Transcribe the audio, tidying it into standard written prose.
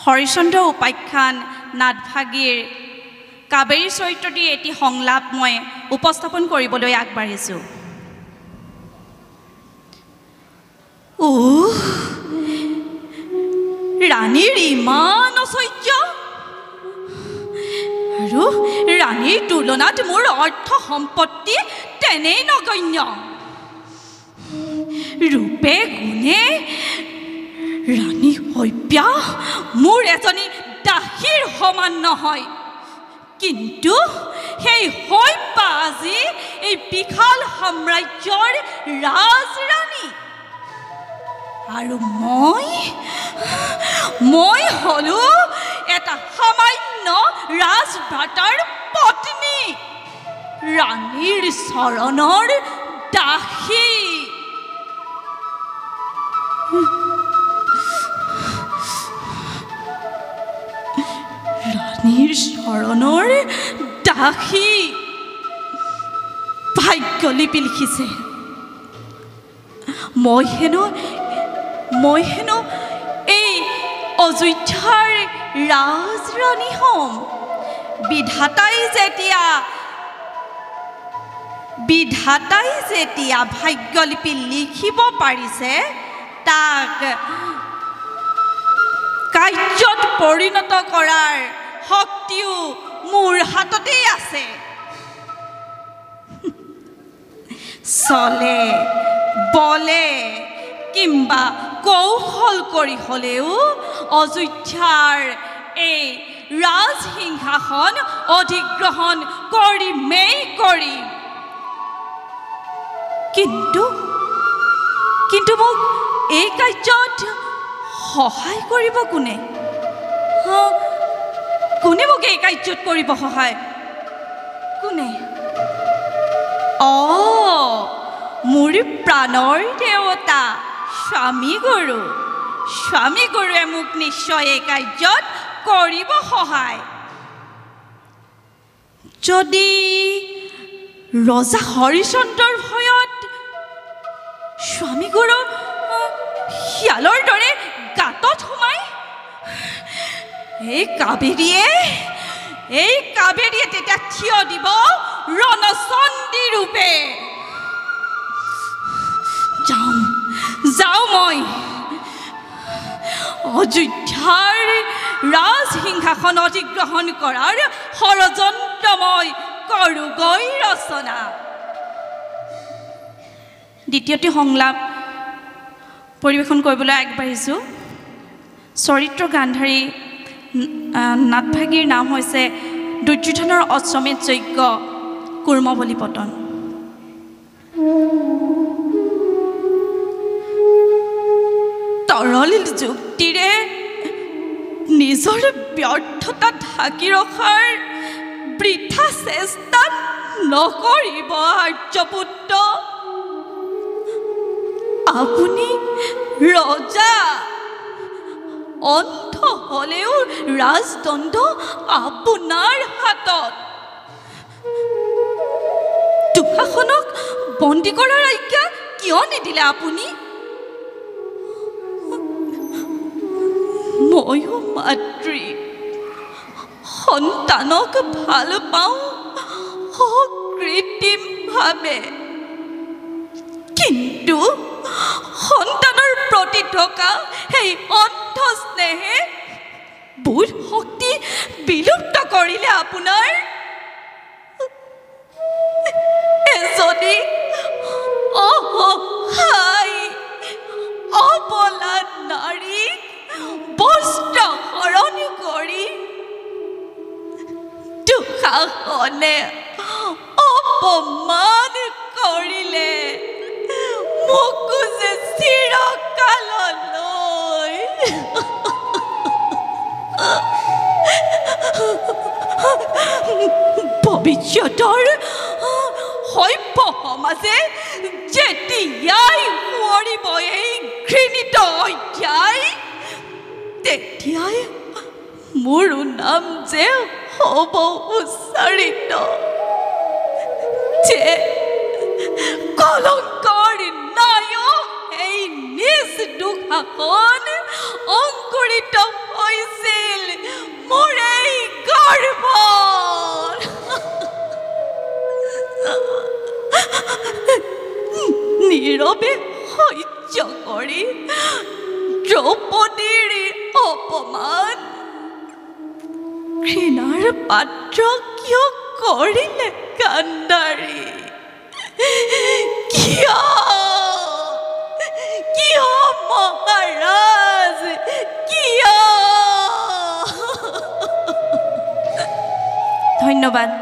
হৰিচন্দ্ৰ উপাখ্যান নাটভাগীৰ কাবেৰী চৰিত্ৰটি এটি সংলাপ মই উপস্থাপন কৰিবলৈ আগবাঢ়িছোঁ। ৰাণীৰ ইমান ঐশ্বৰ্য আৰু ৰাণীৰ তুলনাত মোৰ অৰ্থ সম্পত্তি তেনেই নগণ্য। ৰূপে গুণে ৰাণী শৈব্যা মোৰ এজনী দাসীৰ সমান নহয়, কিন্তু সেই শৈব্যা আজি এই বিশাল সাম্ৰাজ্যৰ ৰাজৰাণী আৰু মই হলো এটা সামান্য ৰাজভ্ৰাতাৰ পত্নী, ৰাণীৰ চৰণৰ দাসী। ৰাণীৰ চৰণৰ দাসী ভাগ্যলিপি লিখিছে। মই হেনো এই অযোধ্যাৰ ৰাজৰাণী হ'ম। বিধাতাই যেতিয়া ভাগ্যলিপি লিখিব পাৰিছে, তাক কাৰ্যত পৰিণত কৰাৰ শক্তিও মোৰ হাততেই আছে। চলে বলে কিংবা কৌশল কৰি হ'লেও অযোধ্যাৰ এই ৰাজসিংহাসন অধিগ্ৰহণ কৰিমেই কৰিম। কিন্তু মোক এই কাৰ্যত সহায় কৰিব কোনে? কোনে মোক এই কাৰ্যত কৰিব সহায়? কোনে? মোৰ প্ৰাণৰ দেৱতা স্বামী গুৰুৱে মোক নিশ্চয় এই কাৰ্যত কৰিব সহায়। যদি ৰজা হৰিচন্দ্ৰৰ ভয়ত স্বামী গুৰু শিয়ালৰ দৰে গাঁতত সোমাই, এই কাবেৰীয়ে তেতিয়া থিয় দিব ৰণচণ্ডী ৰূপে। যাওঁ মই অযোধ্যাৰ ৰাজসিংহাসন অধিগ্ৰহণ কৰাৰ ষড়যন্ত্ৰ মই কৰোগৈ ৰচনা। দ্বিতীয়টি সংলাপ পৰিৱেশন কৰিবলৈ আগবাঢ়িছোঁ। চৰিত্ৰ গান্ধাৰী নাটভাগীৰ নাম হৈছে দুৰ্যোধনৰ অশ্বমেধ যজ্ঞ কুৰ্মবলী পতন। তৰল যুক্তিৰে নিজৰ ব্যৰ্থতা ঢাকি ৰখাৰ বৃথা চেষ্টা নকৰিব আৰ্যপুত্ৰ। আপুনি ৰজা, অন্ধ হলেও ৰাজদণ্ড আপোনাৰ হাতত। দুঃশাসনক বন্দী কৰাৰ আজ্ঞা কিয় নিদিলে আপুনি? ময়ো মাতৃ, সন্তানক ভাল পাওঁ অকৃত্ৰিমভাৱে, কিন্তু সন্তানৰ প্ৰতি থকা সেই অন্ধ স্নেহে বোধ শক্তি বিলুপ্ত কৰিলে আপোনাৰ। এজনী অসহায় অবলা নাৰীক বস্ত্ৰ হৰণ কৰি দুঃশাসনে অপমান কৰিলে, মোকো যে চিৰকাললৈ ভৱিষ্যতৰ সভ্য সমাজে যেতিয়াই সোঁৱৰিব এই ঘৃণিত অধ্যায়, তেতিয়াই মোৰ নাম যে হ'ব উচ্চাৰিত যে কলংকৰ নায়ক এই নিজ দুঃশাসন অংকুৰিত হৈছে নীৰৱে সহ্য কৰি দ্ৰৌপদীৰ অপমান ঘৃণাৰ পাত্ৰ কিয় কৰিলে গান্ধাৰী? কিয় কিয় মহাৰাজ কিয়? ধন্যবাদ।